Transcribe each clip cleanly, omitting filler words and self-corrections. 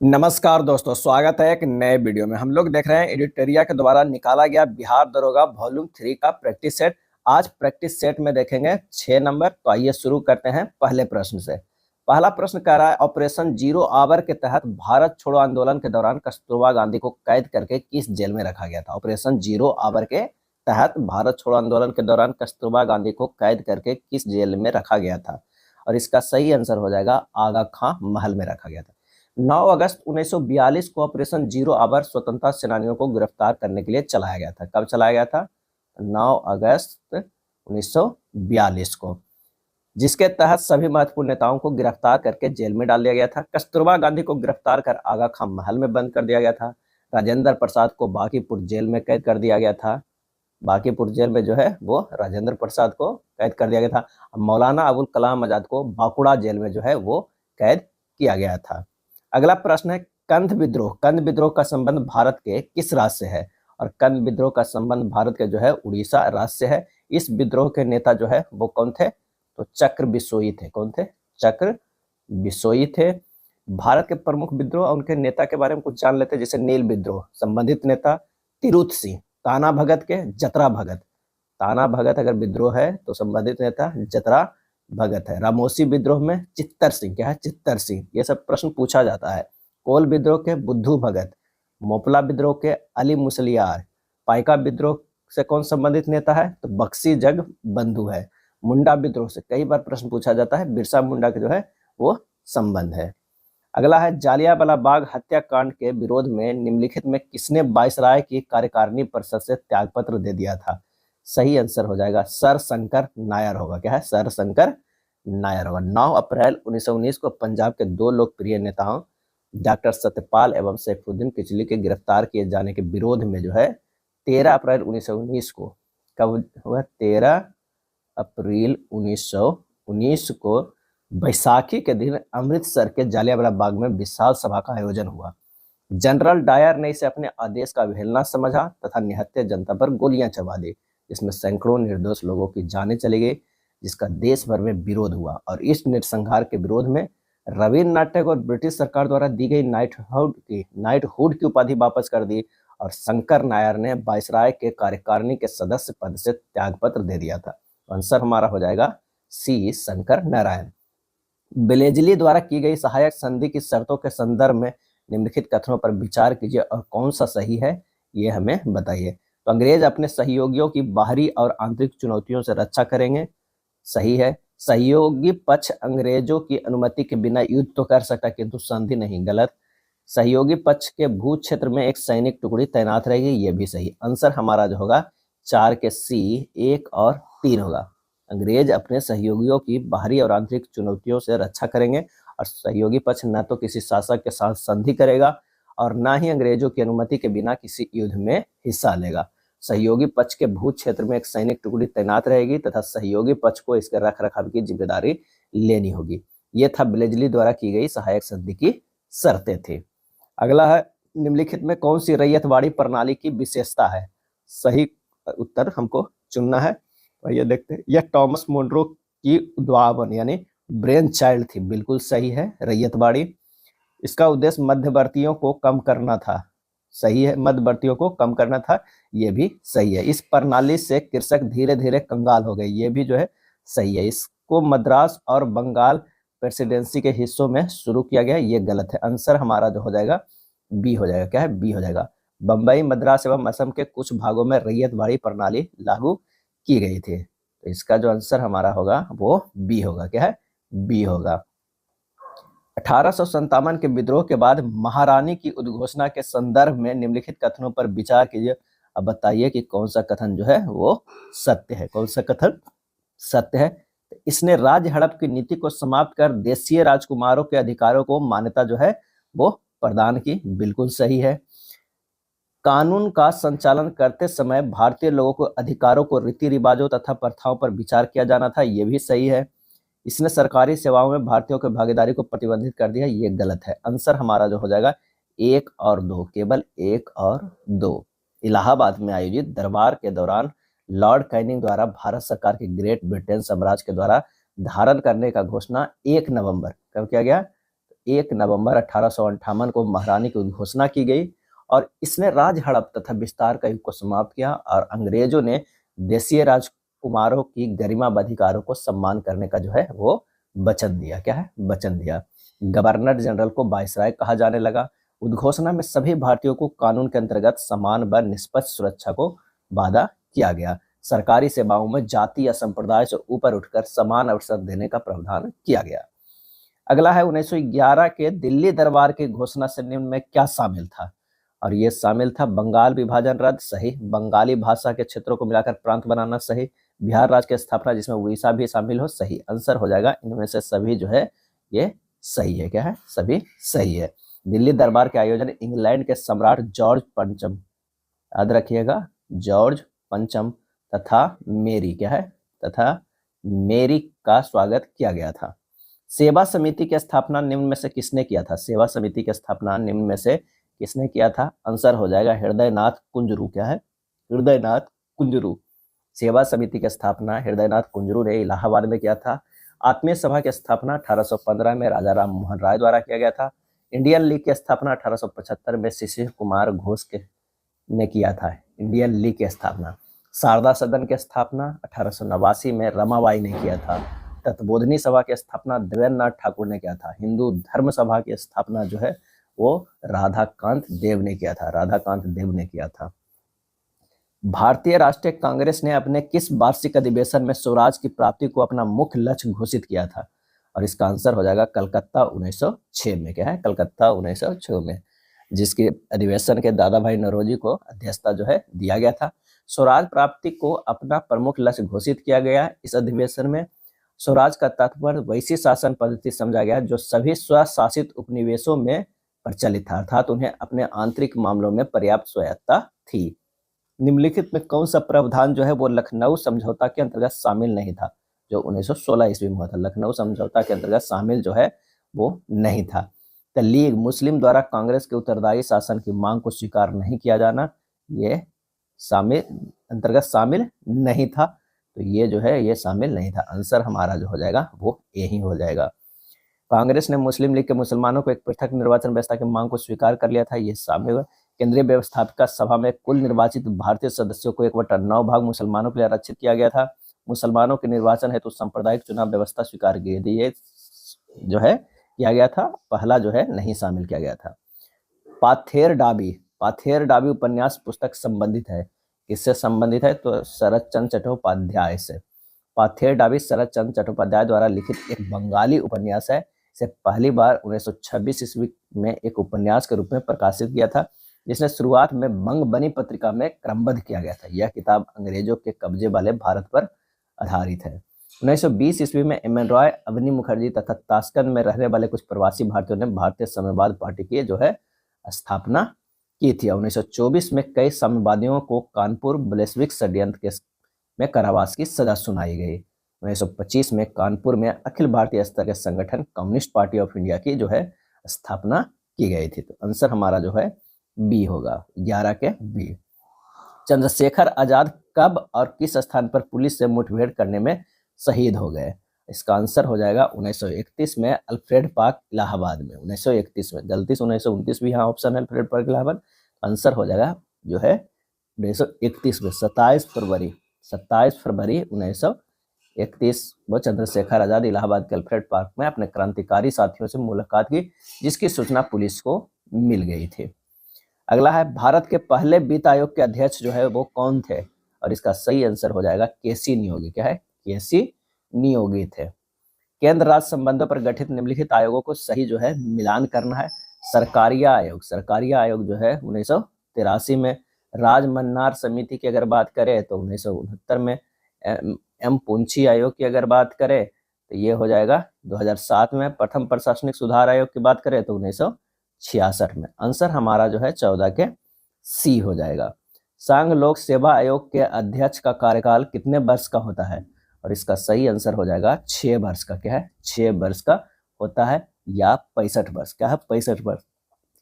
नमस्कार दोस्तों, स्वागत है एक नए वीडियो में। हम लोग देख रहे हैं एडिटोरिया के द्वारा निकाला गया बिहार दरोगा वॉल्यूम 3 का प्रैक्टिस सेट। आज प्रैक्टिस सेट में देखेंगे 6 नंबर। तो आइए शुरू करते हैं पहले प्रश्न से। पहला प्रश्न कह रहा है, ऑपरेशन जीरो आवर के तहत भारत छोड़ो आंदोलन के दौरान कस्तूरबा गांधी को कैद करके किस जेल में रखा गया था। ऑपरेशन जीरो आवर के तहत भारत छोड़ो आंदोलन के दौरान कस्तूरबा गांधी को कैद करके किस जेल में रखा गया था। और इसका सही आंसर हो जाएगा आगा खां महल में रखा गया था। 9 अगस्त 1942 को ऑपरेशन जीरो आवर स्वतंत्रता सेनानियों को गिरफ्तार करने के लिए चलाया गया था। कब चलाया गया था? 9 अगस्त 1942 को, जिसके तहत सभी महत्वपूर्ण नेताओं को गिरफ्तार करके जेल में डाल दिया गया था। कस्तूरबा गांधी को गिरफ्तार कर आगा खां महल में बंद कर दिया गया था। राजेंद्र प्रसाद को बांकीपुर जेल में कैद कर दिया गया था। बांकीपुर जेल में जो है वो राजेंद्र प्रसाद को कैद कर दिया गया था। मौलाना अबुल कलाम आजाद को बांकुड़ा जेल में जो है वो कैद किया गया था। अगला प्रश्न है, कंध विद्रोह। कंध विद्रोह का संबंध भारत के किस राज्य से है? और कंध विद्रोह का संबंध भारत के जो है उड़ीसा राज्य से है। इस विद्रोह के नेता जो है वो कौन थे? तो चक्र बिसोई थे। कौन थे? चक्र बिसोई थे। भारत के प्रमुख विद्रोह और उनके नेता के बारे में कुछ जान लेते हैं। जैसे नील विद्रोह, संबंधित नेता तिरुत सिंह। ताना भगत के जतरा भगत। ताना भगत अगर विद्रोह है तो संबंधित नेता जतरा भगत है। रामोसी विद्रोह में चित्तर सिंह। क्या है? चित्तर सिंह। ये सब प्रश्न पूछा जाता है। कोल विद्रोह के बुद्धू भगत। मोपला विद्रोह के अली मुसलियार। पाइका विद्रोह से कौन संबंधित नेता है? तो बक्सी जग बंधु है। मुंडा विद्रोह से कई बार प्रश्न पूछा जाता है। बिरसा मुंडा के जो है वो संबंध है। अगला है, जालियांवाला बाग हत्याकांड के विरोध में निम्नलिखित में किसने वायसराय की कार्यकारिणी परिषद से त्यागपत्र दे दिया था? सही आंसर हो जाएगा सर शंकर नायर होगा। क्या है? सर शंकर नायर होगा। 9 अप्रैल 1919 को पंजाब के दो लोकप्रिय नेताओं डॉक्टर सत्यपाल एवं सैफुद्दीन किचली के गिरफ्तार किए जाने के विरोध में जो है 13 अप्रैल 1919 को, कब हुआ? 13 अप्रैल 1919 को बैसाखी के दिन अमृतसर के जालियांवाला बाग में विशाल सभा का आयोजन हुआ। जनरल डायर ने इसे अपने आदेश का अवहेलना समझा तथा निहत्थे जनता पर गोलियां चला दी, जिसमें सैकड़ों निर्दोष लोगों की जानें चली गई, जिसका देश भर में विरोध हुआ। और इस नरसंहार के विरोध में रविन्द्रनाथ टैगोर ब्रिटिश सरकार द्वारा दी गई नाइटहुड की उपाधि वापस कर दी और शंकर नायर ने वायसराय के कार्यकारिणी के सदस्य पद से त्यागपत्र दे दिया था। आंसर हमारा हो जाएगा सी, शंकर नारायण। बेलेजली द्वारा की गई सहायक संधि की शर्तों के संदर्भ में निम्नलिखित कथनों पर विचार कीजिए और कौन सा सही है ये हमें बताइए। तो अंग्रेज अपने सहयोगियों की बाहरी और आंतरिक चुनौतियों से रक्षा करेंगे। सही है। सहयोगी पक्ष अंग्रेजों की अनुमति के बिना युद्ध तो कर सकता किंतु संधि नहीं। गलत। सहयोगी पक्ष के भू क्षेत्र में एक सैनिक टुकड़ी तैनात रहेगी। ये भी सही। आंसर हमारा जो होगा 4 के सी, 1 और 3 होगा। अंग्रेज अपने सहयोगियों की बाहरी और आंतरिक चुनौतियों से रक्षा करेंगे और सहयोगी पक्ष न तो किसी शासक के साथ संधि करेगा और न ही अंग्रेजों की अनुमति के बिना किसी युद्ध में हिस्सा लेगा। सहयोगी पक्ष के भू क्षेत्र में एक सैनिक टुकड़ी तैनात रहेगी तथा सहयोगी पक्ष को इसके रख रखाव की जिम्मेदारी लेनी होगी। ये था बेलेजली द्वारा की गई सहायक संधि की शर्तें थी। अगला है, निम्नलिखित में कौन सी रैयतवाड़ी प्रणाली की विशेषता है? सही उत्तर हमको चुनना है। और ये देखते हैं, यह टॉमस मोनरो की उद्भावन यानी ब्रेन चाइल्ड थी। बिल्कुल सही है। रैयतवाड़ी, इसका उद्देश्य मध्यवर्तियों को कम करना था। सही है, मध्यवर्तियों को कम करना था। ये भी सही है। इस प्रणाली से कृषक धीरे धीरे कंगाल हो गए। ये भी जो है सही है। इसको मद्रास और बंगाल प्रेसिडेंसी के हिस्सों में शुरू किया गया। ये गलत है। आंसर हमारा जो हो जाएगा बी हो जाएगा। क्या है? बी हो जाएगा। बंबई, मद्रास एवं असम के कुछ भागों में रैयतवाड़ी प्रणाली लागू की गई थी। तो इसका जो आंसर हमारा होगा वो बी होगा। क्या है? बी होगा। 1857 के विद्रोह के बाद महारानी की उद्घोषणा के संदर्भ में निम्नलिखित कथनों पर विचार कीजिए। अब बताइए कि कौन सा कथन जो है वो सत्य है। कौन सा कथन सत्य है? इसने राज्य हड़प की नीति को समाप्त कर देशीय राजकुमारों के अधिकारों को मान्यता जो है वो प्रदान की। बिल्कुल सही है। कानून का संचालन करते समय भारतीय लोगों को अधिकारों को रीति रिवाजों तथा प्रथाओं पर विचार किया जाना था। ये भी सही है। इसने सरकारी सेवाओं में भारतीयों की भागीदारी को प्रतिबंधित कर दिया। ये गलत है। आंसर हमारा जो हो जाएगा 1 और 2, केवल 1 और 2। इलाहाबाद में आयोजित दरबार के दौरान लॉर्ड कैनिंग द्वारा भारत सरकार के ग्रेट ब्रिटेन साम्राज्य के द्वारा धारण करने का घोषणा 1 नवंबर कब किया गया? 1 नवंबर 1858 को महारानी की घोषणा की गई और इसने राज हड़प तथा विस्तार का युग को समाप्त किया और अंग्रेजों ने देशीय राजकुमारों की गरिमा व अधिकारों को सम्मान करने का जो है वो वचन दिया। क्या है? वचन दिया। गवर्नर जनरल को वायसराय कहा जाने लगा। उद्घोषणा में सभी भारतीयों को कानून के अंतर्गत समान व निष्पक्ष सुरक्षा को वादा किया गया। सरकारी सेवाओं में जाति या संप्रदाय से ऊपर उठकर समान अवसर देने का प्रावधान किया गया। अगला है 1911 के दिल्ली दरबार की घोषणा से निम्न में क्या शामिल था? और ये शामिल था बंगाल विभाजन रद्द, सही। बंगाली भाषा के क्षेत्रों को मिलाकर प्रांत बनाना, सही। बिहार राज्य की स्थापना जिसमें उड़ीसा भी शामिल हो, सही। आंसर हो जाएगा इनमें से सभी जो है ये सही है। क्या है? सभी सही है। दिल्ली दरबार के आयोजन इंग्लैंड के सम्राट जॉर्ज पंचम, याद रखिएगा, जॉर्ज पंचम तथा मेरी, क्या है, तथा मेरी का स्वागत किया गया था। सेवा समिति की स्थापना निम्न में से किसने किया था? सेवा समिति की स्थापना निम्न में से किसने किया था? आंसर हो जाएगा हृदयनाथ कुंजरू। क्या है? हृदयनाथ कुंजरू। सेवा समिति की स्थापना हृदयनाथ कुंजरू ने इलाहाबाद में किया था। आत्मीय सभा की स्थापना 1815 में राजा राम मोहन राय द्वारा किया गया था। इंडियन लीग की स्थापना 1875 में शिशिर कुमार घोष ने किया था। इंडियन लीग की स्थापना। शारदा सदन की स्थापना 1889 में रमाबाई ने किया था। तत्बोधनी सभा की स्थापना देवेंद्रनाथ ठाकुर ने किया था। हिंदू धर्म सभा की स्थापना जो है वो राधाकांत देव ने किया था। राधाकांत देव ने किया था। भारतीय राष्ट्रीय कांग्रेस ने अपने किस वार्षिक अधिवेशन में स्वराज की प्राप्ति को अपना मुख्य लक्ष्य घोषित किया था? और इसका आंसर हो जाएगा कलकत्ता 1906 में। क्या है? कलकत्ता 1906 में, जिसके अधिवेशन के दादा भाई नौरोजी को अध्यक्षता जो है दिया गया था। स्वराज प्राप्ति को अपना प्रमुख लक्ष्य घोषित किया गया। इस अधिवेशन में स्वराज का तात्पर्य वैसी शासन पद्धति समझा गया जो सभी स्वशासित उपनिवेशों में प्रचलित था, अर्थात उन्हें अपने आंतरिक मामलों में पर्याप्त स्वायत्तता थी। निम्नलिखित में कौन सा प्रावधान जो है वो लखनऊ समझौता के अंतर्गत शामिल नहीं था? जो 1916 ईस्वी में हुआ था, लखनऊ समझौता के अंतर्गत शामिल जो है वो नहीं था। द लीग मुस्लिम द्वारा कांग्रेस के उत्तरदायी शासन की मांग को स्वीकार नहीं किया जाना, ये शामिल अंतर्गत शामिल नहीं था। तो ये जो है ये शामिल नहीं था। आंसर हमारा जो हो जाएगा वो यही हो जाएगा। कांग्रेस ने मुस्लिम लीग के मुसलमानों को एक पृथक निर्वाचन व्यवस्था की मांग को स्वीकार कर लिया था, ये शामिल। केंद्रीय व्यवस्थापिका सभा में कुल निर्वाचित भारतीय सदस्यों को 1/9 भाग मुसलमानों के लिए आरक्षित किया गया था। मुसलमानों के निर्वाचन हेतु सांप्रदायिक चुनाव व्यवस्था स्वीकार की गई, ये जो है किया गया था। पहला जो है नहीं शामिल किया गया था। पाथेर डाबी उपन्यास पुस्तक संबंधित है, किससे संबंधित है? तो शरद चंद्र चट्टोपाध्याय से। पाथेर डाबी शरद चंद्र चट्टोपाध्याय द्वारा लिखित एक बंगाली उपन्यास है। इसे पहली बार 1926 ईस्वी में एक उपन्यास के रूप में प्रकाशित किया था, जिसने शुरुआत में बंगबनी पत्रिका में क्रमबद्ध किया गया था। यह किताब अंग्रेजों के कब्जे वाले भारत पर आधारित है। 1920 ईस्वी में एम एन रॉय, अवनी मुखर्जी तथा ताशकंद में रहने वाले कुछ प्रवासी भारतीयों ने भारतीय साम्यवाद पार्टी की जो है स्थापना की थी। 1924 में कई साम्यवादियों को कानपुर ब्लेसविक षड्यंत्र केस में कारावास की सजा सुनाई गई। 1925 में कानपुर में अखिल भारतीय स्तर के संगठन कम्युनिस्ट पार्टी ऑफ इंडिया की जो है स्थापना की गई थी। तो आंसर हमारा जो है बी होगा, 11 के बी। चंद्रशेखर आजाद कब और किस स्थान पर पुलिस से मुठभेड़ करने में शहीद हो गए? इसका आंसर हो जाएगा 1931 में अल्फ्रेड पार्क इलाहाबाद में। 1931 में, गलती से 1929 भी यहाँ ऑप्शन है अल्फ्रेड पार्क इलाहाबाद। आंसर हो जाएगा जो है 1931 में, 27 फरवरी 1931 वो चंद्रशेखर आजाद इलाहाबाद के अल्फ्रेड पार्क में अपने क्रांतिकारी साथियों से मुलाकात की, जिसकी सूचना पुलिस को मिल गई थी। अगला है भारत के पहले वित्त आयोग के अध्यक्ष जो है वो कौन थे? और इसका सही आंसर हो जाएगा केसी नियोगी। क्या है? केसी नियोगी थे। केंद्र राज्य संबंधों पर गठित निम्नलिखित आयोगों को सही जो है मिलान करना है। सरकारिया आयोग जो है 1983 में। राजमन्नार समिति की अगर बात करें तो 1969 में। एम पुंछी आयोग की अगर बात करें तो ये हो जाएगा 2007 में। प्रथम प्रशासनिक सुधार आयोग की बात करें तो 1966 में। आंसर हमारा जो है 14 के सी हो जाएगा। संघ लोक सेवा आयोग के अध्यक्ष का कार्यकाल कितने वर्ष का होता है? और इसका सही आंसर हो जाएगा 6 वर्ष का। क्या है? 6 वर्ष का होता है, या 65 वर्ष। क्या है? 65 वर्ष।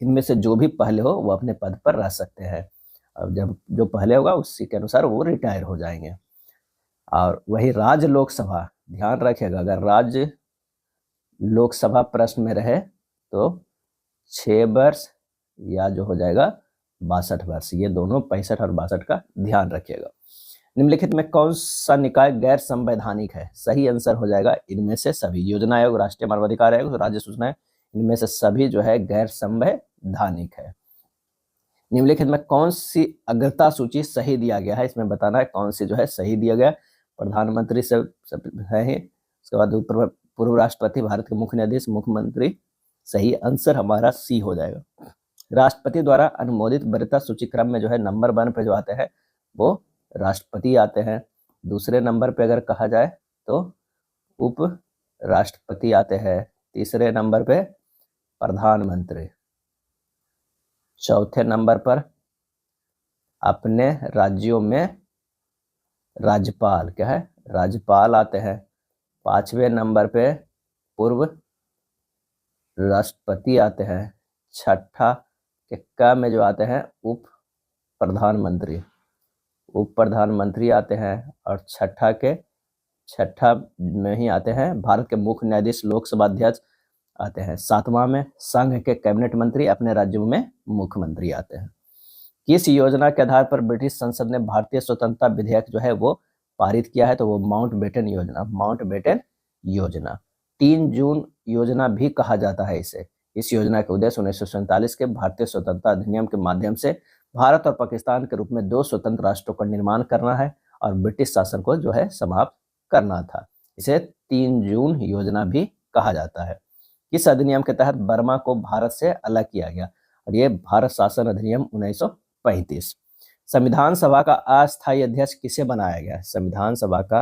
इनमें से जो भी पहले हो वो अपने पद पर रह सकते हैं, अब जब जो पहले होगा उसी के अनुसार वो रिटायर हो जाएंगे। और वही राज्य लोकसभा, ध्यान रखिएगा, अगर राज्य लोकसभा प्रश्न में रहे तो 6 वर्ष या जो हो जाएगा 62 वर्ष, ये दोनों 65 और 62 का ध्यान रखिएगा। निम्नलिखित में कौन सा निकाय गैर संवैधानिक है? सही आंसर हो जाएगा इनमें से सभी। योजना आयोग, राष्ट्रीय मानवाधिकार आयोग, राज्य सूचना आयोग, इनमें से सभी जो है गैर संवैधानिक है। निम्नलिखित में कौन सी अग्रता सूची सही दिया गया है? इसमें बताना है कौन सी जो है सही दिया गया। प्रधानमंत्री से है ही, उसके बाद पूर्व राष्ट्रपति, भारत के मुख्य न्यायाधीश, मुख्यमंत्री। सही आंसर हमारा सी हो जाएगा। राष्ट्रपति द्वारा अनुमोदित वरीयता सूची क्रम में जो है नंबर 1 पे जो आते हैं वो राष्ट्रपति आते हैं। दूसरे नंबर पे अगर कहा जाए तो उप राष्ट्रपति आते हैं। तीसरे नंबर पे प्रधानमंत्री। चौथे नंबर पर अपने राज्यों में राज्यपाल, क्या है, राज्यपाल आते हैं। 5वें नंबर पे पूर्व राष्ट्रपति आते हैं। छठा के क में जो आते हैं उप प्रधानमंत्री, उप प्रधानमंत्री आते हैं। और छठा में ही आते हैं भारत के मुख्य न्यायाधीश, लोकसभा अध्यक्ष आते हैं। 7वां में संघ के कैबिनेट मंत्री, अपने राज्यों में मुख्यमंत्री आते हैं। किस योजना के आधार पर ब्रिटिश संसद ने भारतीय स्वतंत्रता विधेयक जो है वो पारित किया है? तो वो माउंटबेटन योजना, माउंटबेटन योजना। 3 जून योजना भी कहा जाता है इसे। इस योजना के उद्देश्य 1947 के भारतीय स्वतंत्रता अधिनियम के माध्यम से भारत और पाकिस्तान के रूप में 2 स्वतंत्र राष्ट्रों का निर्माण करना है और ब्रिटिश शासन को जो है समाप्त करना था। इसे 3 जून योजना भी कहा जाता है। किस अधिनियम के तहत बर्मा को भारत से अलग किया गया? और ये भारत शासन अधिनियम 1935। संविधान सभा का अस्थायी अध्यक्ष किसे बनाया गया है? संविधान सभा का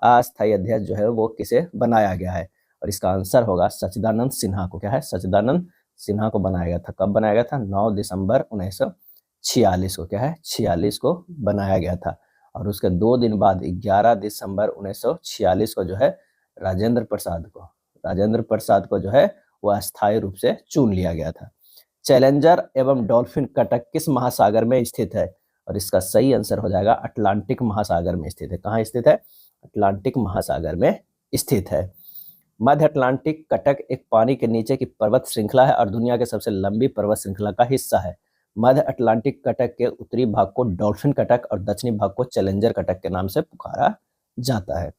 अस्थायी अध्यक्ष जो है वो किसे बनाया गया है? और इसका आंसर होगा सच्चिदानंद सिन्हा को। क्या है? सच्चिदानंद सिन्हा को बनाया गया था। कब बनाया गया था? 9 दिसंबर 1946 को। क्या है? 46 को बनाया गया था। और उसके 2 दिन बाद 11 दिसंबर 1946 को जो है राजेंद्र प्रसाद को जो है वो अस्थायी रूप से चुन लिया गया था। चैलेंजर एवं डॉल्फिन कटक किस महासागर में स्थित है? और इसका सही आंसर हो जाएगा अटलांटिक महासागर में स्थित है। कहाँ स्थित है? अटलांटिक महासागर में स्थित है। मध्य अटलांटिक कटक एक पानी के नीचे की पर्वत श्रृंखला है और दुनिया के सबसे लंबी पर्वत श्रृंखला का हिस्सा है। मध्य अटलांटिक कटक के उत्तरी भाग को डॉल्फिन कटक और दक्षिणी भाग को चैलेंजर कटक के नाम से पुकारा जाता है।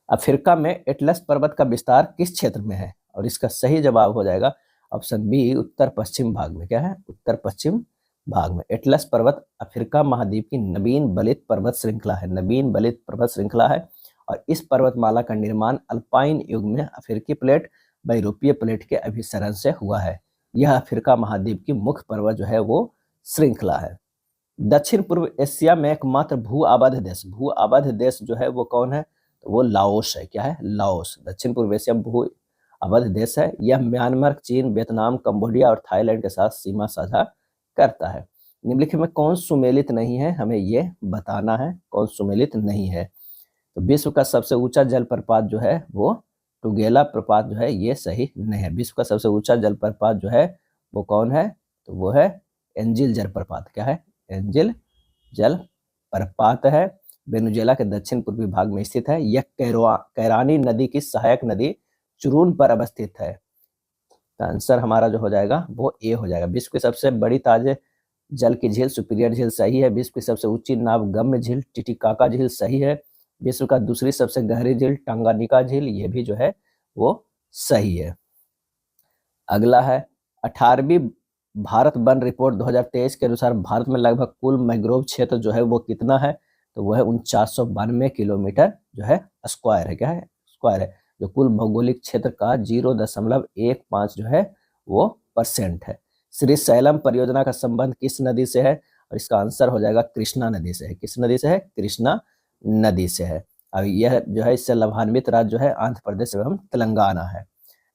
अफ्रीका में एटलस पर्वत का विस्तार किस क्षेत्र में है? और इसका सही जवाब हो जाएगा ऑप्शन बी, उत्तर पश्चिम भाग में। क्या है? उत्तर पश्चिम भाग में। एटलस पर्वत अफ्रीका महाद्वीप की नवीन बलित पर्वत श्रृंखला है। नवीन बलित पर्वत श्रृंखला है और इस पर्वतमाला का निर्माण अल्पाइन युग में अफ्रीकी प्लेट व यूरोपीय प्लेट के अभिसरण से हुआ है। यह अफ्रीका महाद्वीप की मुख्य पर्वत जो है वो श्रृंखला है। दक्षिण पूर्व एशिया में एकमात्र भू आबाद देश जो है वो कौन है? तो वो लाओस है। क्या है? लाओस दक्षिण पूर्व एशिया में भू आबाद देश है। यह म्यांमार, चीन, वियतनाम, कंबोडिया और थाईलैंड के साथ सीमा साझा करता है। निम्नलिखित में कौन सुमेलित नहीं है? हमें ये बताना है कौन सुमेलित नहीं है। तो विश्व का सबसे ऊंचा जलप्रपात जो है वो टुगेला प्रपात जो है ये सही नहीं है। विश्व का सबसे ऊंचा जलप्रपात जो है वो कौन है? तो वो है एंजिल जलप्रपात। क्या है? एंजिल जलप्रपात है। वेनेजुएला के दक्षिण पूर्वी भाग में स्थित है। यह कैरानी नदी की सहायक नदी चुरून पर अवस्थित है। तो आंसर हमारा जो हो जाएगा वो ए हो जाएगा। विश्व की सबसे बड़ी ताजे जल की झील सुपीरियर झील सही है। विश्व की सबसे ऊंची नावगम्य झील टिटिकाका झील सही है। विश्व का दूसरी सबसे गहरी झील टंगानिका झील ये भी जो है वो सही है। अगला है 18वीं भारत वन रिपोर्ट 2023 के अनुसार भारत में लगभग कुल मैंग्रोव क्षेत्र जो है वो कितना है? तो वो है 4992 किलोमीटर जो है स्क्वायर है। क्या है? स्क्वायर है, जो कुल भौगोलिक क्षेत्र का 0.15 जो है वो % है। श्री सैलम परियोजना का संबंध किस नदी से है? और इसका आंसर हो जाएगा कृष्णा नदी से है। किस नदी से है? कृष्णा नदी से है। अब यह जो है इससे लाभान्वित राज्य जो है आंध्र प्रदेश एवं तेलंगाना है।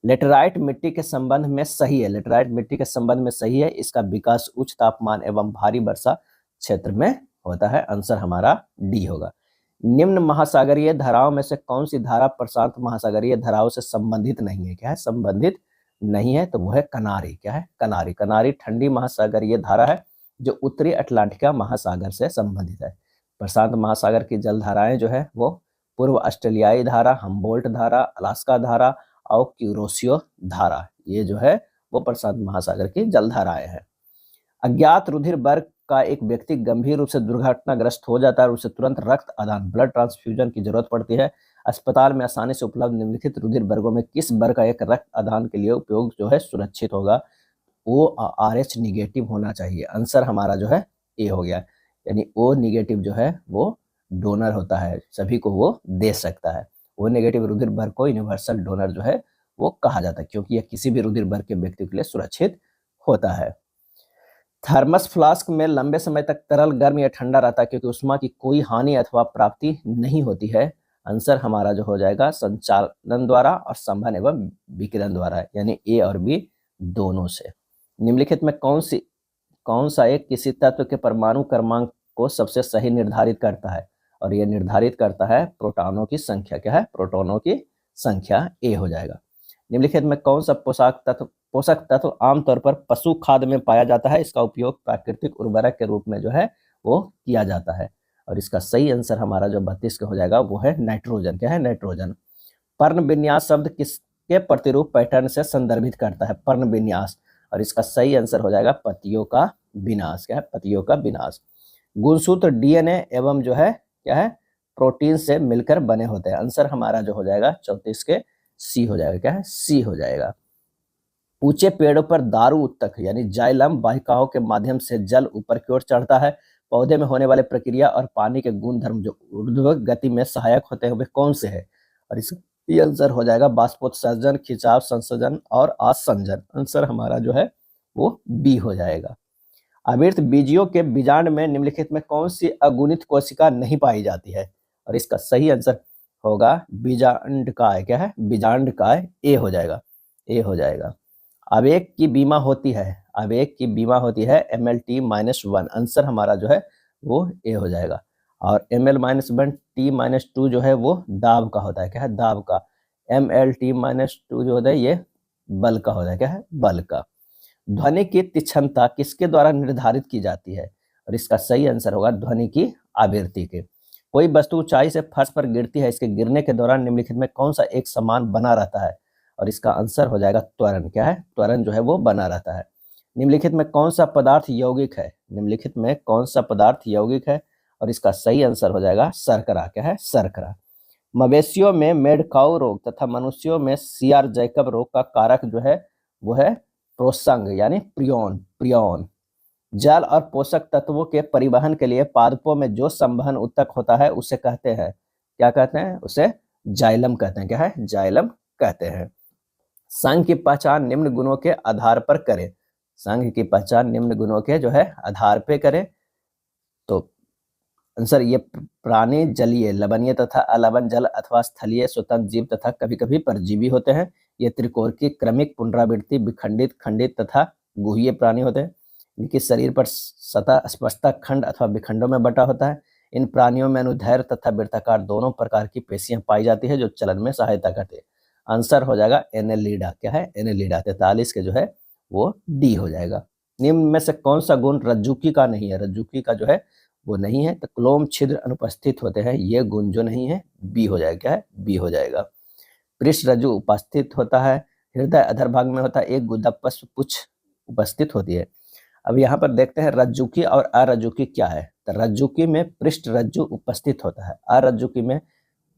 लेटराइट मिट्टी के संबंध में सही है। लेटराइट मिट्टी के संबंध में सही है। इसका विकास उच्च तापमान एवं भारी वर्षा क्षेत्र में होता है। आंसर हमारा डी होगा। निम्न महासागरीय धाराओं में से कौन सी धारा प्रशांत महासागरीय धाराओं से संबंधित नहीं है? क्या है? संबंधित नहीं है, तो वो है कनारी। क्या है? कनारी। कनारी ठंडी महासागरीय धारा है जो उत्तरी अटलांटिका महासागर से संबंधित है। प्रशांत महासागर की जलधाराएं जो है वो पूर्व ऑस्ट्रेलियाई धारा, हम्बोल्ट धारा, अलास्का धारा और क्यूरोसियो धारा ये जो है वो प्रशांत महासागर की जलधाराएं हैं। अज्ञात रुधिर वर्ग का एक व्यक्ति गंभीर रूप से दुर्घटनाग्रस्त हो जाता है और उसे तुरंत रक्त आदान ब्लड ट्रांसफ्यूजन की जरूरत पड़ती है। अस्पताल में आसानी से उपलब्ध निम्नलिखित रुधिर वर्गों में किस वर्ग का एक रक्त आदान के लिए उपयोग जो है सुरक्षित होगा? ओ RH निगेटिव होना चाहिए। आंसर हमारा जो है ए हो गया, यानी ओ निगेटिव जो है वो डोनर होता है, सभी को वो दे सकता है। ओ नेगेटिव रुधिर वर्ग को यूनिवर्सल डोनर जो है वो कहा जाता है, क्योंकि यह किसी भी रुधिर वर्ग के व्यक्ति के लिए सुरक्षित होता है। थर्मस फ्लास्क में लंबे समय तक तरल गर्म या ठंडा रहता है क्योंकि उष्मा की कोई हानि अथवा प्राप्ति नहीं होती है। आंसर हमारा जो हो जाएगा संचालन द्वारा और संवहन एवं विकिरण द्वारा, यानी ए और बी दोनों से। निम्नलिखित में कौन सा एक किसी तत्व के परमाणु क्रमांक को सबसे सही निर्धारित करता है? और यह निर्धारित करता है प्रोटॉनों की संख्या। क्या है? प्रोटॉनों की संख्या ए हो जाएगा। निम्नलिखित में कौन सा पोषक तत्व आमतौर पर पशु खाद्य में पाया जाता है? इसका उपयोग प्राकृतिक उर्वरक के रूप में जो है वो किया जाता है। और इसका सही आंसर हमारा जो 32 का हो जाएगा वो है नाइट्रोजन। क्या है? नाइट्रोजन। पर्ण विन्यास शब्द किसके प्रतिरूप पैटर्न से संदर्भित करता है? पर्ण विन्यास, और इसका सही आंसर हो जाएगा पतियों का विनाश। क्या है? पतियों का विनाश। गुणसूत्र DNA एवं जो है क्या है प्रोटीन से मिलकर बने होते हैं। आंसर हमारा जो हो जाएगा 34 के सी हो जाएगा। क्या है? सी हो जाएगा। ऊंचे पेड़ों पर दारू उत्तक यानी जाइलम वाहिकाओं के माध्यम से जल ऊपर की ओर चढ़ता है। पौधे में होने वाले प्रक्रिया और पानी के गुणधर्म जो ऊर्ध्वाधर गति में सहायक होते हैं वे कौन से हैं? और इसका आंसर हो जाएगा बाष्पोत्सर्जन, खिंचाव, संसर्जन और आसंजन। आंसर हमारा जो है वो बी हो जाएगा। आवृत बीजियों के बीजांड में निम्नलिखित में कौन सी अगुणित कोशिका नहीं पाई जाती है? और इसका सही आंसर होगा बीजांडकाय। क्या है? बीजांडकाय ए हो जाएगा। ए हो जाएगा। आवेग की बीमा होती है। आवेग की बीमा होती है ML-T-1। आंसर हमारा जो है वो ए हो जाएगा। और ML-1T-2 जो है वो दाब का होता है। क्या है? दाब का। ML-T-2 जो होता है ये बल का होता है। क्या है? बल का। ध्वनि की तीक्ष्णता किसके द्वारा निर्धारित की जाती है? और इसका सही आंसर होगा ध्वनि की आवृत्ति के। कोई वस्तु ऊंचाई से फर्श पर गिरती है, इसके गिरने के दौरान निम्नलिखित में कौन सा एक समान बना रहता है? और इसका आंसर हो जाएगा त्वरण। क्या है? त्वरण जो है वो बना रहता है। निम्नलिखित में कौन सा पदार्थ यौगिक है? निम्नलिखित में कौन सा पदार्थ यौगिक है? और इसका सही आंसर हो जाएगा शर्करा। क्या है? शर्करा। मवेशियों में मेडकाउ रोग तथा मनुष्यों में CR जैकब रोग का कारक जो है वो है प्रोसंग यानी प्रियोन। जल और पोषक तत्वों के परिवहन के लिए पादपों में जो संवहन उत्तक होता है उसे कहते हैं, क्या कहते हैं? उसे जाइलम कहते हैं। क्या है? जाइलम कहते हैं। संघ की पहचान निम्न गुणों के आधार पर करें। संघ की पहचान निम्न गुणों के जो है आधार पे करें। तो आंसर ये प्राणी जलीय, लवणीय तथा अलवण जल अथवा स्थलीय स्वतंत्र जीव तथा कभी कभी परजीवी होते हैं। ये त्रिकोण की क्रमिक पुनरावृत्ति, विखंडित, खंडित तथा गुहीय प्राणी होते हैं। इनके शरीर पर सतह स्पष्टता खंड अथवा विखंडों में बटा होता है। इन प्राणियों में अनुदैर्घ्य तथा वृत्ताकार दोनों प्रकार की पेशियां पाई जाती है जो चलन में सहायता करती है। आंसर हो जाएगा एनेलिडा। क्या है? एनेलिडा। 43 के जो है वो डी हो जाएगा। निम्न में से कौन सा गुण रज्जुकी का नहीं है? रज्जुकी का जो है वो नहीं है। तो क्लोम छिद्र अनुपस्थित होते हैं, ये गुण जो नहीं है बी हो जाएगा। क्या है? बी हो जाएगा। पृष्ठ रज्जु उपस्थित होता है। हृदय अधर भाग में होता है। एक गुदा पश्च पुच्छ उपस्थित होती है। अब यहाँ पर देखते हैं रज्जुकी और अरज्जुकी क्या है। तो रज्जुकी में पृष्ठ रज्जु उपस्थित होता है, अरज्जुकी में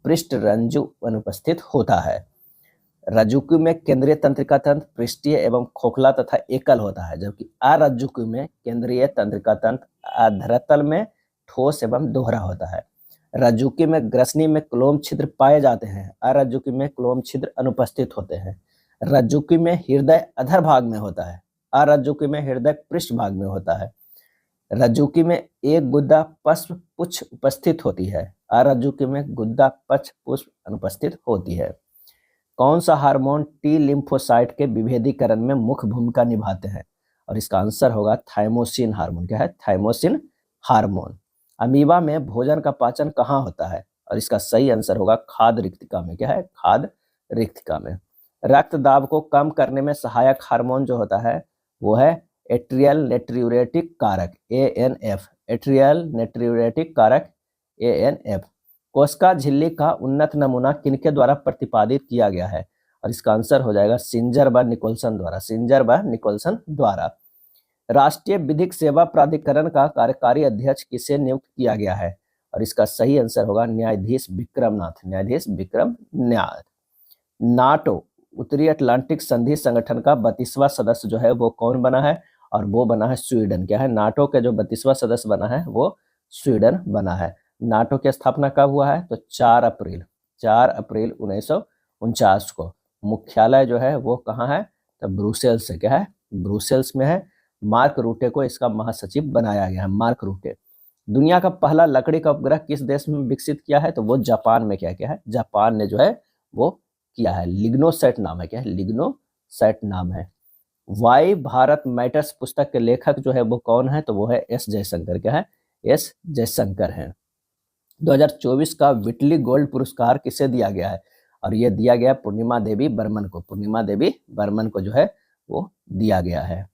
पृष्ठ रज्जु अनुपस्थित होता है। रज्जुकी में केंद्रीय तंत्रिका तंत्र पृष्ठीय एवं खोखला तथा एकल होता है, जबकि अरज्जुकी में केंद्रीय तंत्रिका तंत्र अधरतल में ठोस एवं दोहरा होता है। रज्जुकी में ग्रसनी में क्लोम छिद्र पाए जाते हैं, अरज्जुकी में क्लोम छिद्र अनुपस्थित होते हैं। रज्जुकी में हृदय अधर भाग में होता है, अरज्जुकी में हृदय पृष्ठ भाग में होता है। रज्जुकी में एक गुदा पश्च पुच्छ उपस्थित होती है, अरज्जुकी में गुदा पश्च पुच्छ अनुपस्थित होती है। कौन सा हार्मोन टी लिम्फोसाइट के विभेदीकरण में मुख्य भूमिका निभाते हैं? और इसका आंसर होगा थाइमोसिन हार्मोन। क्या है? Thymosin hormone. अमीबा में भोजन का पाचन कहाँ होता है? और इसका सही आंसर होगा खाद्य रिक्तिका में। क्या है? खाद्य रिक्तिका में। रक्त दाब को कम करने में सहायक हार्मोन जो होता है वो है एट्रियल नेट्रियूरेटिक कारक ANF। एट्रियल नेट्रियूरेटिक कारक ANF। कोशिका झिल्ली का उन्नत नमूना किनके द्वारा प्रतिपादित किया गया है? और इसका आंसर हो जाएगा सिंजर व निकोलसन द्वारा, सिंजर व निकोलसन द्वारा। राष्ट्रीय विधिक सेवा प्राधिकरण का कार्यकारी अध्यक्ष किसे नियुक्त किया गया है? और इसका सही आंसर होगा न्यायाधीश विक्रमनाथ, न्यायाधीश विक्रमनाथ। नाटो उत्तरी अटलांटिक संधि संगठन का 32वां सदस्य जो है वो कौन बना है? और वो बना है स्वीडन। क्या है? नाटो के जो 32वां सदस्य बना है वो स्वीडन बना है। नाटो की स्थापना कब हुआ है? तो 4 अप्रैल 1949 को। मुख्यालय जो है वो कहाँ है? तो ब्रुसेल्स से। क्या है? ब्रुसेल्स में है। मार्क रूटे को इसका महासचिव बनाया गया है, मार्क रूटे। दुनिया का पहला लकड़ी का उपग्रह किस देश में विकसित किया है? तो वो जापान में क्या है? जापान ने जो है वो किया है। लिग्नोसैट नाम है। क्या है? लिग्नोसैट नाम है। वाई भारत मैटर्स पुस्तक के लेखक जो है वो कौन है? तो वो है एस जयशंकर। क्या है? एस जयशंकर है। 2024 का विटली गोल्ड पुरस्कार किसे दिया गया है? और ये दिया गया पूर्णिमा देवी बर्मन को, पूर्णिमा देवी बर्मन को जो है वो दिया गया है।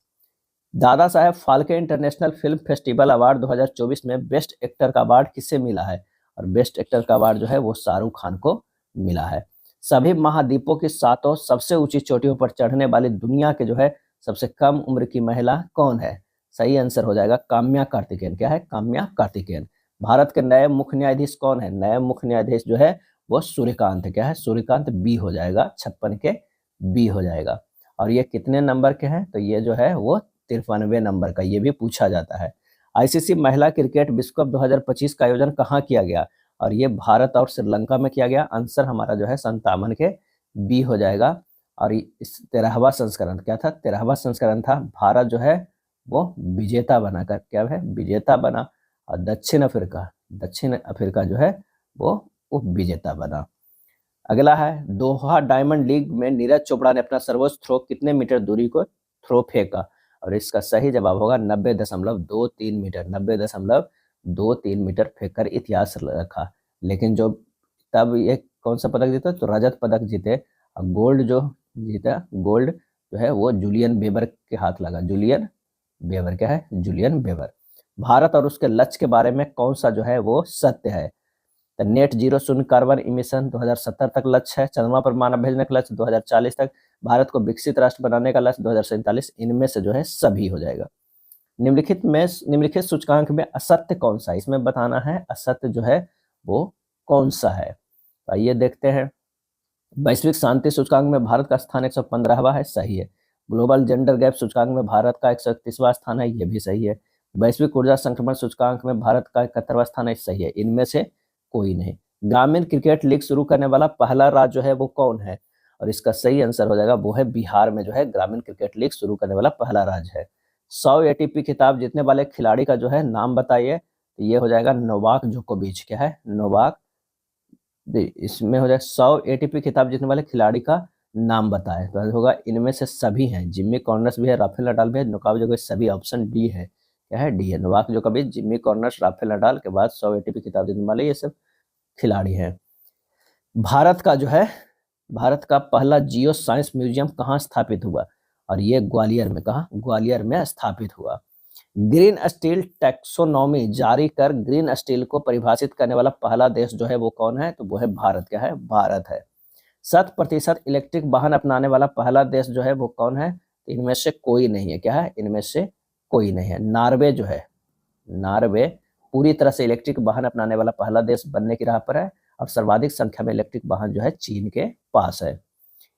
Dada Saheb Phalke international film festival award 2024 में बेस्ट एक्टर का अवार्ड किसे मिला है? और बेस्ट एक्टर का अवार्ड जो है वो शाहरुख खान को मिला है। सभी महाद्वीपों की 7 सबसे ऊंची चोटियों पर चढ़ने वाली दुनिया के जो है सबसे कम उम्र की महिला कौन है? सही आंसर हो जाएगा काम्या कार्तिकेयन। क्या है? काम्या कार्तिकेयन। भारत के नए मुख्य न्यायाधीश कौन है? नए मुख्य न्यायाधीश जो है वो सूर्यकांत है। क्या है? सूर्यकांत बी हो जाएगा, 56 के बी हो जाएगा। और ये कितने नंबर के हैं? तो ये जो है वो 53वें नंबर का, ये भी पूछा जाता है। आईसीसी महिला क्रिकेट विश्व कप 2025 का आयोजन कहाँ किया गया? और ये भारत और श्रीलंका में किया गया। आंसर हमारा जो है 57 के बी हो जाएगा। और इस 13वां संस्करण क्या था? 13वां संस्करण था। भारत जो है वो विजेता बनाकर क्या है? विजेता बना। और दक्षिण अफ्रीका जो है वो उप विजेता बना। अगला है दोहा डायमंड लीग में नीरज चोपड़ा ने अपना सर्वोच्च थ्रो कितने मीटर दूरी को थ्रो फेंका? और इसका सही जवाब होगा 90.23 मीटर, 90.23 मीटर फेंककर इतिहास रखा। लेकिन जो तब ये कौन सा पदक जीता? तो रजत पदक जीते। और गोल्ड जो जीता, गोल्ड जो है वो जूलियन बेबर के हाथ लगा। Julian Weber. क्या है? Julian Weber. भारत और उसके लक्ष्य के बारे में कौन सा जो है वो सत्य है? तो नेट जीरो शून्य कार्बन इमिशन 2070 तक लक्ष्य है। चंद्रमा पर मानव भेजने का लक्ष्य 2040 तक। भारत को विकसित राष्ट्र बनाने का लक्ष्य 2047। इनमें से जो है सभी हो जाएगा। निम्नलिखित सूचकांक में असत्य कौन सा है? इसमें बताना है असत्य जो है वो कौन सा है। तो आइए देखते हैं। वैश्विक शांति सूचकांक में भारत का स्थान 115वां है, सही है। ग्लोबल जेंडर गैप सूचकांक में भारत का 131वां स्थान है, ये भी सही है। वैश्विक ऊर्जा संक्रमण सूचकांक में भारत का 71वां स्थान है, सही है। इनमें से कोई नहीं। ग्रामीण क्रिकेट लीग शुरू करने वाला पहला राज्य जो है वो कौन है? और इसका सही आंसर हो जाएगा वो है बिहार में जो है ग्रामीण क्रिकेट लीग शुरू करने वाला पहला राज्य है। 100 एटीपी खिताब जीतने वाले खिलाड़ी का जो है नाम बताइए। तो ये हो जाएगा नोवाक जोकोविच। क्या है? नोवाक। इसमें हो जाए 100 एटीपी खिताब जीतने वाले खिलाड़ी का नाम बताए। तो होगा इनमें से सभी हैं। जिम्मी कॉर्नर्स भी है, राफेल नडाल भी है, नोवाक जोकोविच, सभी। ऑप्शन डी है। क्या है? डी है। नोवाक जोकोविच, जिम्मी कॉर्नर्स, राफेल नडाल के बाद 100 एटीपी खिताब जीतने वाले ये सब खिलाड़ी हैं। भारत का पहला जियो साइंस म्यूजियम कहाँ स्थापित हुआ? और ये ग्वालियर में। कहा? ग्वालियर में स्थापित हुआ। ग्रीन स्टील टैक्सोनॉमी जारी कर ग्रीन स्टील को परिभाषित करने वाला पहला देश जो है वो कौन है? तो वो है भारत। क्या है? भारत है। 100% इलेक्ट्रिक वाहन अपनाने वाला पहला देश जो है वो कौन है? इनमें से कोई नहीं है। क्या है? इनमें से कोई नहीं है। नार्वे जो है, नार्वे पूरी तरह से इलेक्ट्रिक वाहन अपनाने वाला पहला देश बनने की राह पर है। और सर्वाधिक संख्या में इलेक्ट्रिक वाहन जो है चीन के पास है।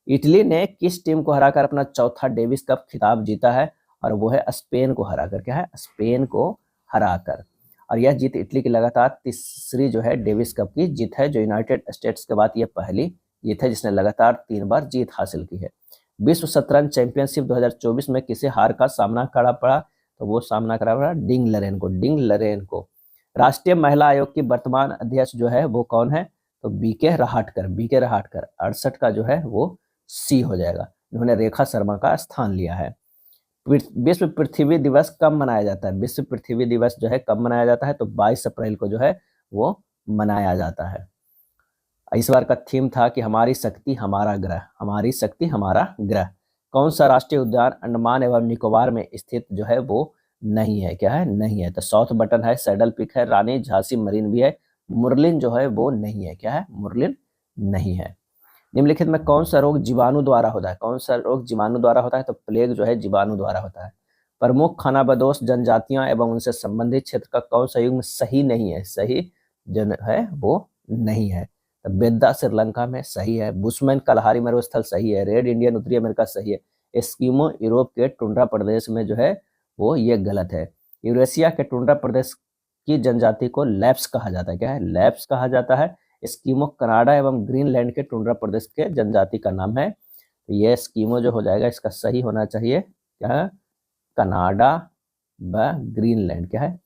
इटली ने किस टीम को हराकर अपना चौथा डेविस कप खिताब जीता है? और वो है स्पेन को हराकर। क्या है? स्पेन को हराकर। और यह जीत इटली की लगातार तीसरी जो है डेविस कप की जीत है, जो यूनाइटेड स्टेट्स के बाद ये पहली जीत है जिसने लगातार 3 बार जीत हासिल की है। विश्व शतरंज चैंपियनशिप 2024 में किसे हार का सामना करना पड़ा? तो वो सामना करा पड़ा डिंग लरेन को। डिंग लरेन को। राष्ट्रीय महिला आयोग की वर्तमान अध्यक्ष जो है वो कौन है? तो बीके रहाटकर। बीके रहाटकर। 68 का जो है वो सी हो जाएगा। इन्होंने रेखा शर्मा का स्थान लिया है। विश्व पृथ्वी दिवस कब मनाया जाता है? विश्व पृथ्वी दिवस जो है कब मनाया जाता है? तो 22 अप्रैल को जो है वो मनाया जाता है। इस बार का थीम था कि हमारी शक्ति हमारा ग्रह, हमारी शक्ति हमारा ग्रह। कौन सा राष्ट्रीय उद्यान अंडमान एवं निकोबार में स्थित जो है वो नहीं है? क्या है? नहीं है। तो साउथ बटन है, सैडल पिक है, रानी झांसी मरीन भी है, मुरलिन जो है वो नहीं है। क्या है? मुरलिन नहीं है। निम्नलिखित में कौन सा रोग जीवाणु द्वारा होता है? कौन सा रोग जीवाणु द्वारा होता है? तो प्लेग जो है जीवाणु द्वारा होता है। प्रमुख खानाबदोश जनजातियां एवं उनसे संबंधित क्षेत्र का कौन सा युग्म सही नहीं है? सही जन है वो नहीं है। तो बेद्दा श्रीलंका में सही है। बुशमैन कलहारी मरुस्थल सही है। रेड इंडियन उत्तरी अमेरिका सही है। एस्किमो यूरोप के टुंड्रा प्रदेश में जो है वो ये गलत है। यूरेशिया के टुंड्रा प्रदेश की जनजाति को लैप्स कहा जाता है। क्या है? लैप्स कहा जाता है। एस्किमो कनाडा एवं ग्रीनलैंड के टुंड्रा प्रदेश के जनजाति का नाम है। तो ये एस्किमो जो हो जाएगा इसका सही होना चाहिए क्या है? कनाडा व ग्रीनलैंड। क्या है?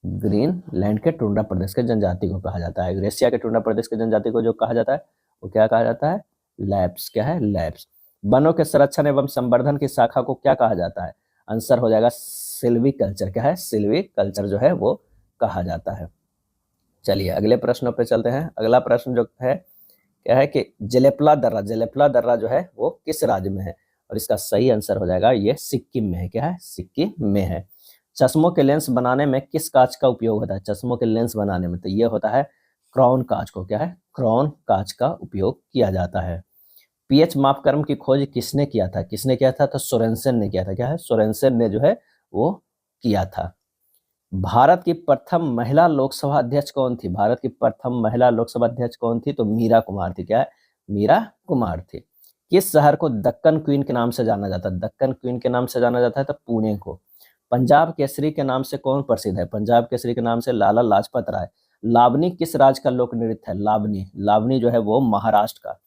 ग्रीनलैंड के टुंड्रा प्रदेश के जनजाति को कहा जाता है। यूरेशिया के टुंड्रा प्रदेश के जनजाति को जो कहा जाता है वो क्या कहा जाता है? लैप्स। क्या है? लैप्स। वनों के संरक्षण एवं संवर्धन की शाखा को क्या कहा जाता है? आंसर हो जाएगा सिल्वीकल्चर। क्या है? सिल्वीकल्चर जो है वो कहा जाता है। चलिए अगले प्रश्नों पे चलते हैं। अगला प्रश्न जो है क्या है कि जलेपला दर्रा जो है वो किस राज्य में है? और इसका सही आंसर हो जाएगा ये सिक्किम में है। क्या है? सिक्किम में है। चश्मों के लेंस बनाने में किस कांच का उपयोग होता है? चश्मों के लेंस बनाने में तो ये होता है क्राउन कांच को। क्या है? क्राउन कांच का उपयोग किया जाता है। पीएच मापक्रम की खोज किसने किया था? किसने किया था? तो सोरेनसन ने किया था। क्या है? सोरेनसन ने जो है वो किया था। भारत की प्रथम महिला लोकसभा अध्यक्ष कौन थी? भारत की प्रथम महिला लोकसभा अध्यक्ष कौन थी? तो मीरा कुमार थी। क्या है? मीरा कुमार थी। किस शहर को दक्कन क्वीन के नाम से जाना जाता है? दक्कन क्वीन के नाम से जाना जाता है तो पुणे को। पंजाब केसरी के नाम से कौन प्रसिद्ध है? पंजाब केसरी के नाम से लाला लाजपत राय। लावनी किस राज्य का लोक नृत्य है? लावनी जो है वो महाराष्ट्र का।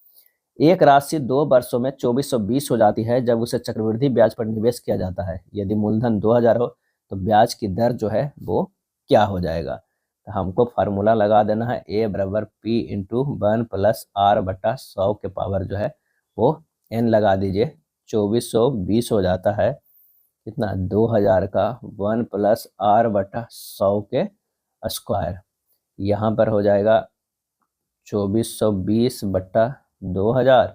एक राशि 2 वर्षों में 2420 हो जाती है जब उसे चक्रवृद्धि ब्याज पर निवेश किया जाता है। यदि मूलधन 2000 हो तो ब्याज की दर जो है वो क्या हो जाएगा? तो हमको फार्मूला लगा देना है a बराबर p इंटू 1 प्लस r बटा 100 के पावर जो है वो n लगा दीजिए। 2420 हो जाता है कितना? 2000 का 1 प्लस r बटा 100 के स्क्वायर। यहाँ पर हो जाएगा 2420 बट्टा 2000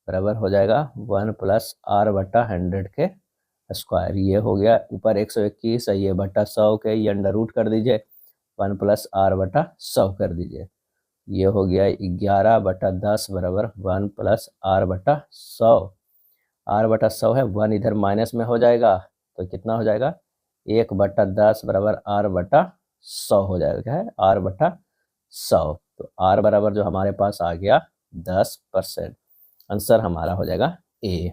बराबर हो जाएगा 1 प्लस r बटा 100 के स्क्वायर। ये हो गया ऊपर 121 है ये बटा 100 के ये अंडर रूट कर दीजिए 1 प्लस r बटा 100 कर दीजिए। ये हो गया 11 बटा 10 बराबर 1 प्लस r बटा 100। r बटा 100 है 1 इधर माइनस में हो जाएगा तो कितना हो जाएगा? 1 बटा 10 बराबर r बटा 100 हो जाएगा। क्या है? r बटा 100। तो r बराबर जो हमारे पास आ गया 10%। आंसर हमारा हो जाएगा ए।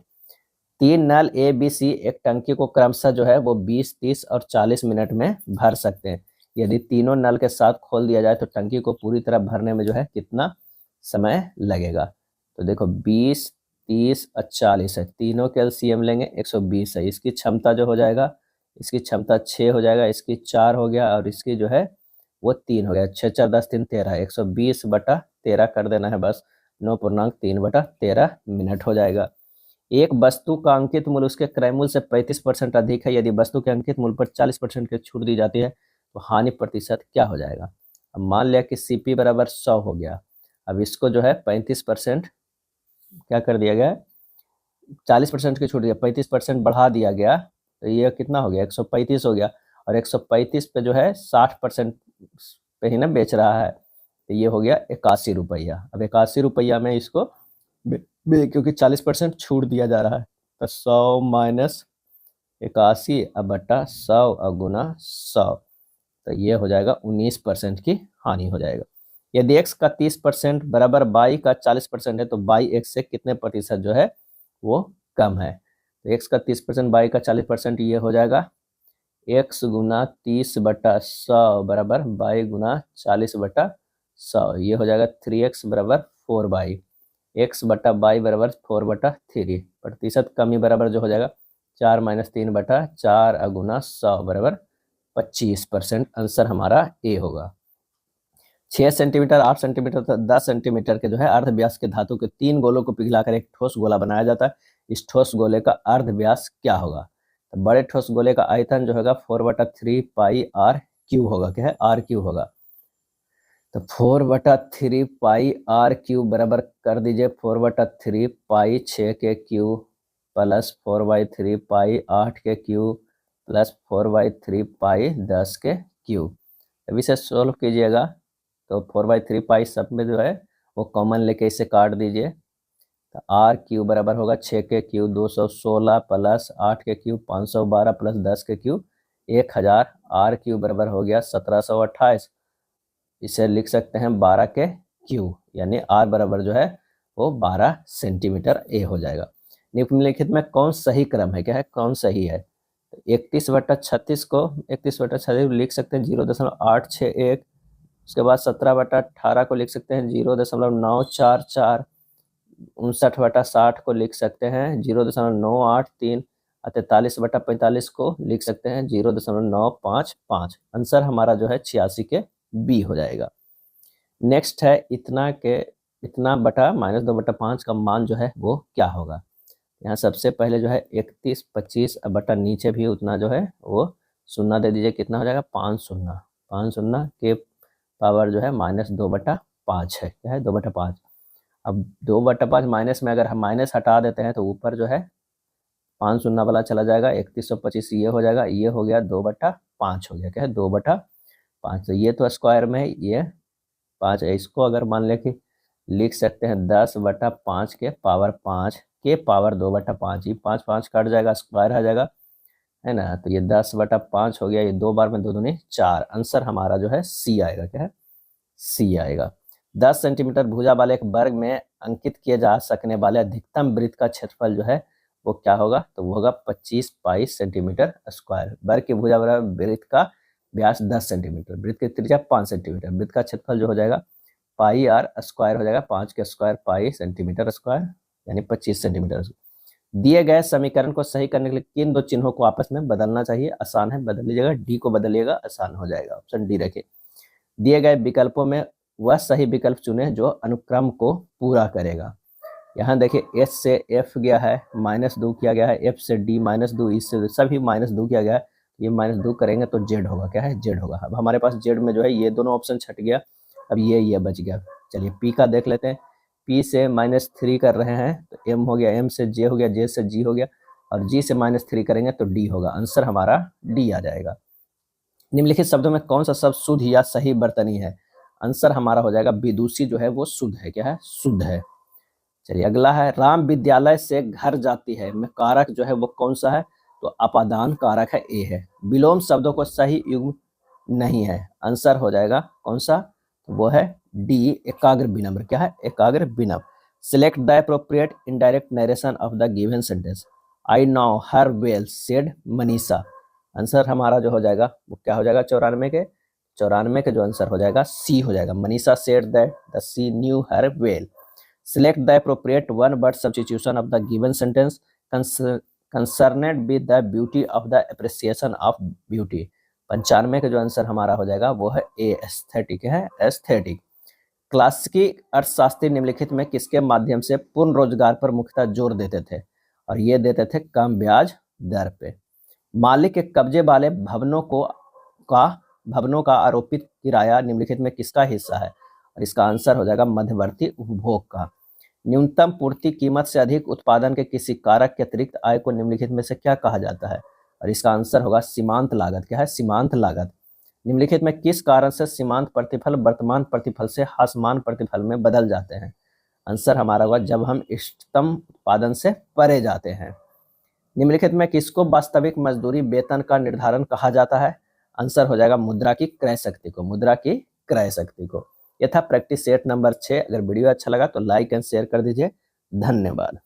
3 नल ए बी सी एक टंकी को क्रमशः जो है वो 20, 30 और 40 मिनट में भर सकते हैं। यदि तीनों नल के साथ खोल दिया जाए तो टंकी को पूरी तरह भरने में जो है कितना समय लगेगा? तो देखो 20, 30 और 40 है। तीनों के एलसीएम लेंगे 120 है। इसकी क्षमता जो हो जाएगा इसकी क्षमता 6 हो जाएगा, इसकी 4 हो गया और इसकी जो है वो 3 हो गया। 6 4 10 3 13 120 बटा 13 कर देना है बस। 9.3 बटा 13 मिनट हो जाएगा। एक वस्तु का अंकित मूल्य उसके क्रय मूल्य से 35% अधिक है। यदि वस्तु के अंकित मूल्य पर 40% की छूट दी जाती है तो हानि प्रतिशत क्या हो जाएगा? अब मान लिया कि सीपी बराबर 100 हो गया। अब इसको जो है 35% क्या कर दिया गया? 40% की छूट दिया, 35% बढ़ा दिया गया तो ये कितना हो गया? 135 हो गया। और 135 पे जो है 60% पे ही ना बेच रहा है तो ये हो गया 81 रुपया। अब 81 रुपया में इसको क्योंकि 40% छूट दिया जा रहा है तो 100 माइनस 81 अब बटा 100 और गुना 100 तो ये हो जाएगा 19% की हानि हो जाएगा। यदि x का 30% बराबर y का 40% है तो y x से कितने प्रतिशत जो है वो कम है? तो x का 30% y का 40% ये हो जाएगा x गुना 30 बटा 100 बराबर y गुना 40 बटा 100। ये हो जाएगा 3x बराबर 4y। x बटा y बराबर 4 बटा 3। प्रतिशत कमी बराबर जो हो जाएगा 4 माइनस 3 बटा 4 गुना 100 बराबर 25%। आंसर हमारा ए होगा। 6 सेंटीमीटर, 8 सेंटीमीटर, 10 सेंटीमीटर के जो है अर्ध व्यास के धातु के 3 गोलों को पिघलाकर एक ठोस गोला बनाया जाता है। इस ठोस गोले का अर्ध व्यास क्या होगा? तो बड़े ठोस गोले का आयतन जो होगा 4/3 पाई r क्यू होगा। क्या है? r क्यू होगा। तो 4/3 पाई r क्यू बराबर कर दीजिए 4/3 पाई 6 के क्यू प्लस 4/3 पाई 8 के क्यू प्लस 4/3 पाई 10 के क्यू। अब इसे सोल्व कीजिएगा तो 4/3 पाई सब में जो है वो कॉमन लेके इसे काट दीजिए तो आर क्यू बराबर होगा 6 के क्यू 216 प्लस 8 के क्यू 512 प्लस 10 के क्यू 1000। आर क्यू बराबर हो गया 1728। इसे लिख सकते हैं 12 के क्यू, यानी आर बराबर जो है वो 12 सेंटीमीटर ए हो जाएगा। निम्नलिखित में कौन सही क्रम है, क्या है, कौन सही है। 31/36 को 31/36 लिख सकते हैं 0.861। उसके बाद 17/18 को लिख सकते हैं 0.944। 59/60 को लिख सकते हैं 0.983। 43/45 को लिख सकते हैं 0.955। आंसर हमारा जो है 86 के बी हो जाएगा। नेक्स्ट है इतना बटा -2/5 का मान जो है वो क्या होगा। यहाँ सबसे पहले जो है 31 25 बटा नीचे भी उतना जो है वो शून्य दे दीजिए, कितना हो जाएगा 5 शून्य। 5 शून्य के पावर जो है -2/5 है, क्या है 2/5। अब 2/5 माइनस में अगर हम माइनस हटा देते हैं तो ऊपर जो है 5 शून्य वाला चला जाएगा, 3125 ये हो जाएगा, ये हो गया 2/5 हो गया, क्या है 2/5। तो ये तो स्क्वायर में है, ये 5 है। इसको अगर मान ले कि लिख सकते हैं 10/5 के पावर 5 के पावर 2/5। ये 5 5 कट जाएगा, स्क्वायर आ जाएगा, है ना। तो ये 10/5 हो गया, ये 2 बार में 2 दूनी 4। आंसर हमारा जो है सी आएगा, क्या है सी आएगा। 10 सेंटीमीटर भुजा वाले एक वर्ग में अंकित किए जा सकने वाले अधिकतम वृत्त का क्षेत्रफल जो है वो क्या होगा, तो वो होगा 25 पाई सेंटीमीटर स्क्वायर। वर्ग की भुजा वाला वृत्त का व्यास 10 सेंटीमीटर, वृत्त की त्रिज्या 5 सेंटीमीटर, वृत्त का क्षेत्रफल जो हो जाएगा पाई आर स्क्वायर हो जाएगा, 5 के स्क्वायर पाई सेंटीमीटर स्क्वायर, यानी 25 सेंटीमीटर। दिए गए समीकरण को सही करने के लिए किन दो चिन्हों को आपस में बदलना चाहिए। आसान है, बदल लीजिएगा, डी को बदलिएगा, आसान हो जाएगा। ऑप्शन डी रखिए। दिए गए विकल्पों में वह सही विकल्प चुने जो अनुक्रम को पूरा करेगा। यहाँ देखिए एस से एफ गया है, -2 किया गया है, एफ से डी -2, इससे सभी -2 किया गया है। ये -2 करेंगे तो जेड होगा, क्या है जेड होगा। अब हमारे पास जेड में जो है ये दोनों ऑप्शन छट गया, अब ये बच गया। चलिए पी का देख लेते हैं। पी से -3 कर रहे हैं तो एम हो गया, एम से जे हो गया, जे से जी हो गया, और जी से -3 करेंगे तो डी होगा। आंसर हमारा डी आ जाएगा। निम्नलिखित शब्दों में कौन सा शब्द शुद्ध या सही वर्तनी है। आंसर हमारा हो जाएगा विदुषी जो है वो शुद्ध है, क्या है शुद्ध है। चलिए अगला है राम विद्यालय से घर जाती है में कारक जो है वो कौन सा है, तो अपादान कारक है, ए है। विलोम शब्दों को सही युग्म नहीं है, आंसर हो जाएगा कौन सा, तो वो है डी एकाग्र विनम्र, क्या है एकाग्र विनम्र। Select the appropriate indirect narration of the given sentence. I now her well said Manisha. Answer हमारा जो हो जाएगा वो क्या हो जाएगा 94 के जो आंसर हो जाएगा सी हो जाएगा। Manisha said that the sea knew her well. Select the appropriate one word substitution of the given sentence concerned with the beauty of the appreciation of beauty। 95 का जो आंसर हमारा हो जाएगा वो है ए एस्थेटिक, है एस्थेटिक। क्लासिकी अर्थशास्त्री निम्नलिखित में किसके माध्यम से पूर्ण रोजगार पर मुख्यतः जोर देते थे, और ये देते थे कम ब्याज दर पे। मालिक के कब्जे वाले भवनों का आरोपित किराया निम्नलिखित में किसका हिस्सा है, और इसका आंसर हो जाएगा मध्यवर्ती उपभोग का। न्यूनतम पूर्ति कीमत से अधिक उत्पादन के किसी कारक के अतिरिक्त आय को निम्नलिखित में से क्या कहा जाता है, और इसका आंसर होगा सीमांत लागत, क्या है सीमांत लागत। निम्नलिखित में किस कारण से सीमांत प्रतिफल वर्तमान प्रतिफल से हास्यमान प्रतिफल में बदल जाते हैं। आंसर हमारा होगा जब हम इष्टतम उत्पादन से परे जाते हैं। निम्नलिखित में किसको वास्तविक मजदूरी वेतन का निर्धारण कहा जाता है। आंसर हो जाएगा मुद्रा की क्रय शक्ति को, मुद्रा की क्रय शक्ति को। यह था प्रैक्टिस सेट नंबर 6। अगर वीडियो अच्छा लगा तो लाइक एंड शेयर कर दीजिए। धन्यवाद।